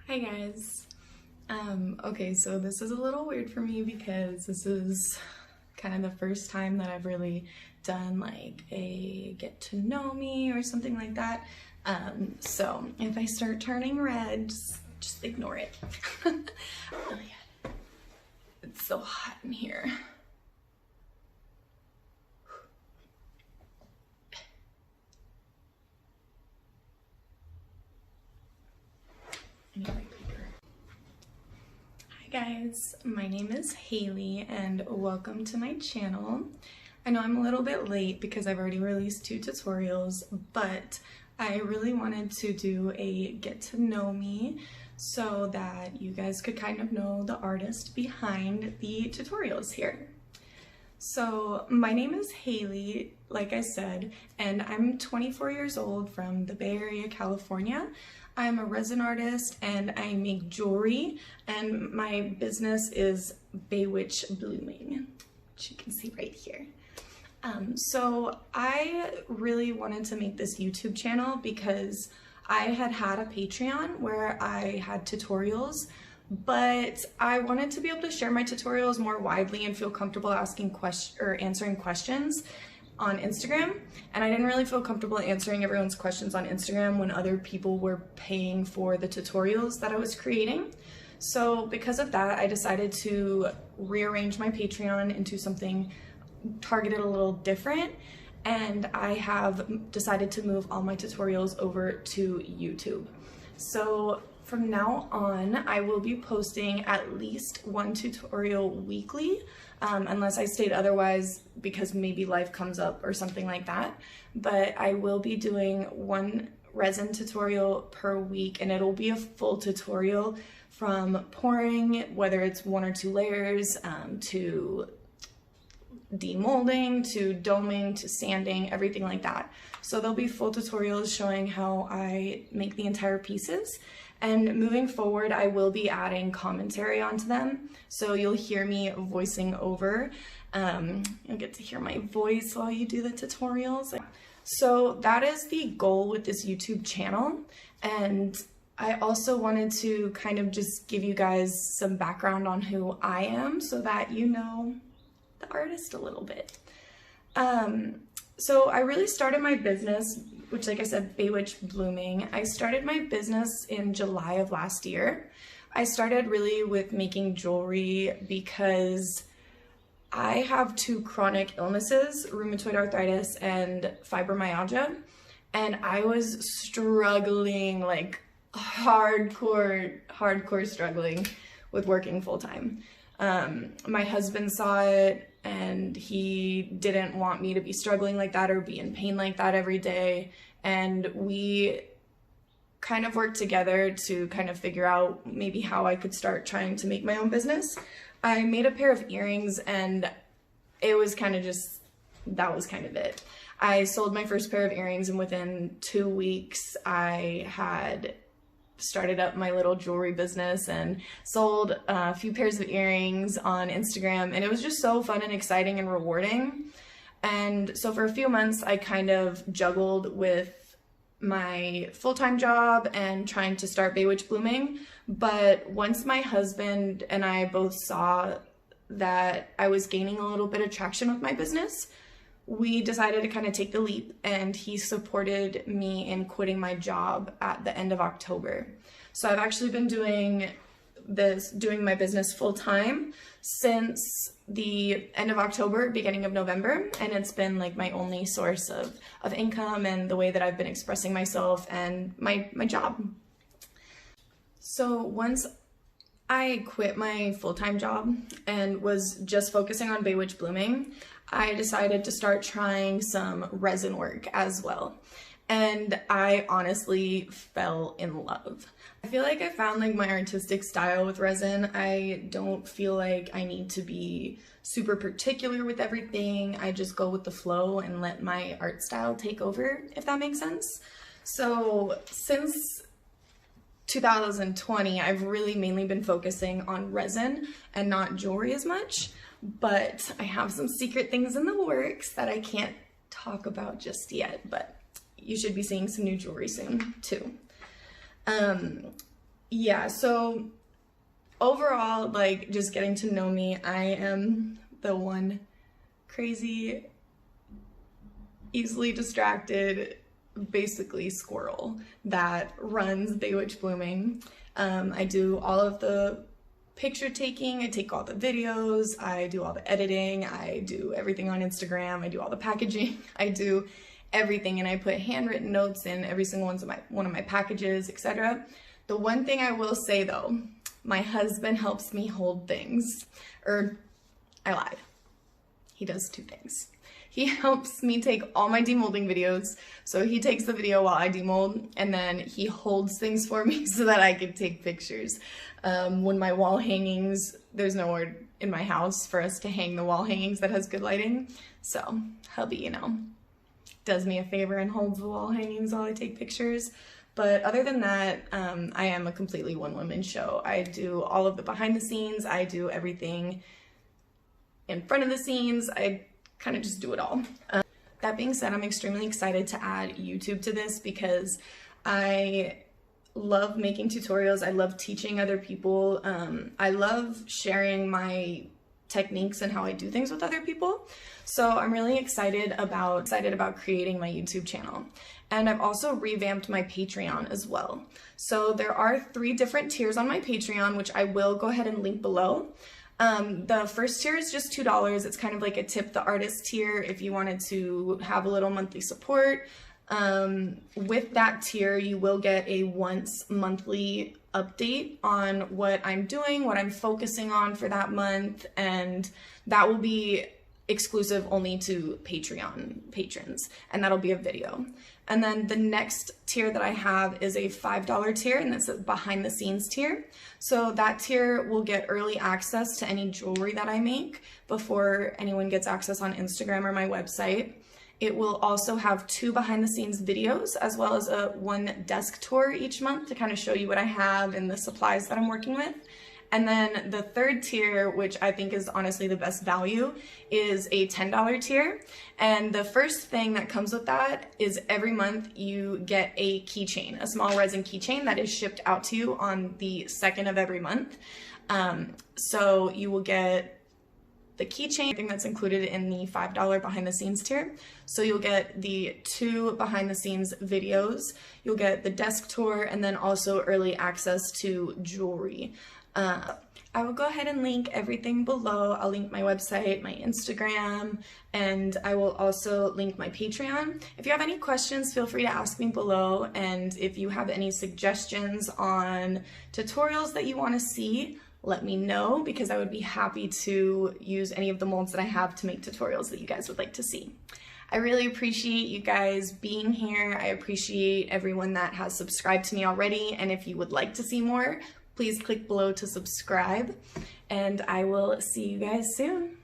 Hi guys. Okay, so this is a little weird for me because this is kind of the first time that I've really done like a get to know me or something like that. So if I start turning red, just ignore it. Oh yeah, it's so hot in here. Anyway. Hi guys, my name is Haley and welcome to my channel. I know I'm a little bit late because I've already released 2 tutorials, but I really wanted to do a get to know me so that you guys could kind of know the artist behind the tutorials here. So my name is Haley, like I said, and I'm 24 years old from the Bay Area, California. I'm a resin artist and I make jewelry, and my business is Witch Blooming, which you can see right here. So I really wanted to make this YouTube channel because I had a Patreon where I had tutorials, but I wanted to be able to share my tutorials more widely and feel comfortable asking questions or answering questions on Instagram. And I didn't really feel comfortable answering everyone's questions on Instagram when other people were paying for the tutorials that I was creating. So because of that, I decided to rearrange my Patreon into something targeted a little different, and I have decided to move all my tutorials over to YouTube. So from now on, I will be posting at least 1 tutorial weekly, unless I state otherwise because maybe life comes up or something like that. But I will be doing 1 resin tutorial per week, and it'll be a full tutorial from pouring, whether it's 1 or 2 layers, to demolding, to doming, to sanding, everything like that. So there'll be full tutorials showing how I make the entire pieces. And moving forward, I will be adding commentary onto them. So you'll hear me voicing over. You'll get to hear my voice while you do the tutorials. So that is the goal with this YouTube channel. And I also wanted to kind of just give you guys some background on who I am so that you know the artist a little bit. So I really started my business, which, like I said, Witch Blooming. I started my business in July of last year. I started really with making jewelry because I have 2 chronic illnesses, rheumatoid arthritis and fibromyalgia, and I was struggling, like hardcore struggling with working full-time. My husband saw it and he didn't want me to be struggling like that or be in pain like that every day. And we kind of worked together to kind of figure out maybe how I could start trying to make my own business. I made a pair of earrings and it was kind of just, that was kind of it. I sold my first pair of earrings and within 2 weeks I had started up my little jewelry business and sold a few pairs of earrings on Instagram, and it was just so fun and exciting and rewarding. And so for a few months I kind of juggled with my full-time job and trying to start Witch Blooming. But once my husband and I both saw that I was gaining a little bit of traction with my business, we decided to kind of take the leap, and he supported me in quitting my job at the end of October. So I've actually been doing my business full time since the end of October, beginning of November, and it's been like my only source of income and the way that I've been expressing myself and my job. So once I quit my full-time job and was just focusing on Witch Blooming, I decided to start trying some resin work as well. And I honestly fell in love. I feel like I found like my artistic style with resin. I don't feel like I need to be super particular with everything. I just go with the flow and let my art style take over, if that makes sense. So since 2020, I've really mainly been focusing on resin and not jewelry as much. But I have some secret things in the works that I can't talk about just yet, but you should be seeing some new jewelry soon too. yeah, so overall, like, just getting to know me, I am the one crazy, easily distracted, basically squirrel that runs Baywitch Blooming. I do all of the picture taking, I take all the videos, I do all the editing, I do everything on Instagram, I do all the packaging, I do everything, and I put handwritten notes in every single one of my packages, etc. The one thing I will say though, my husband helps me hold things. I lied. He does two things. He helps me take all my demolding videos. So he takes the video while I demold, and then he holds things for me so that I can take pictures. When my wall hangings, there's nowhere in my house for us to hang the wall hangings that has good lighting. So hubby, you know, does me a favor and holds the wall hangings while I take pictures. But other than that, I am a completely one-woman show. I do all of the behind the scenes. I do everything in front of the scenes. I kind of just do it all. That being said, I'm extremely excited to add YouTube to this because I love making tutorials. I love teaching other people. I love sharing my techniques and how I do things with other people. So I'm really excited about creating my YouTube channel. And I've also revamped my Patreon as well. So there are 3 different tiers on my Patreon, which I will go ahead and link below. The first tier is just $2. It's kind of like a tip the artist tier if you wanted to have a little monthly support. With that tier, you will get a once monthly update on what I'm doing, what I'm focusing on for that month, and that will be exclusive only to Patreon patrons, and that'll be a video. And then the next tier that I have is a $5 tier, and that's a behind the scenes tier. So that tier will get early access to any jewelry that I make before anyone gets access on Instagram or my website. It will also have 2 behind the scenes videos as well as a 1 desk tour each month to kind of show you what I have and the supplies that I'm working with. And then the 3rd tier, which I think is honestly the best value, is a $10 tier. And the first thing that comes with that is every month you get a keychain, a small resin keychain that is shipped out to you on the 2nd of every month. So you will get the keychain thing that's included in the $5 behind the scenes tier. So you'll get the 2 behind the scenes videos, you'll get the desk tour, and then also early access to jewelry. I will go ahead and link everything below. I'll link my website, my Instagram, and I will also link my Patreon. If you have any questions, feel free to ask me below. And if you have any suggestions on tutorials that you want to see, let me know, because I would be happy to use any of the molds that I have to make tutorials that you guys would like to see. I really appreciate you guys being here. I appreciate everyone that has subscribed to me already. And if you would like to see more, please click below to subscribe, and I will see you guys soon.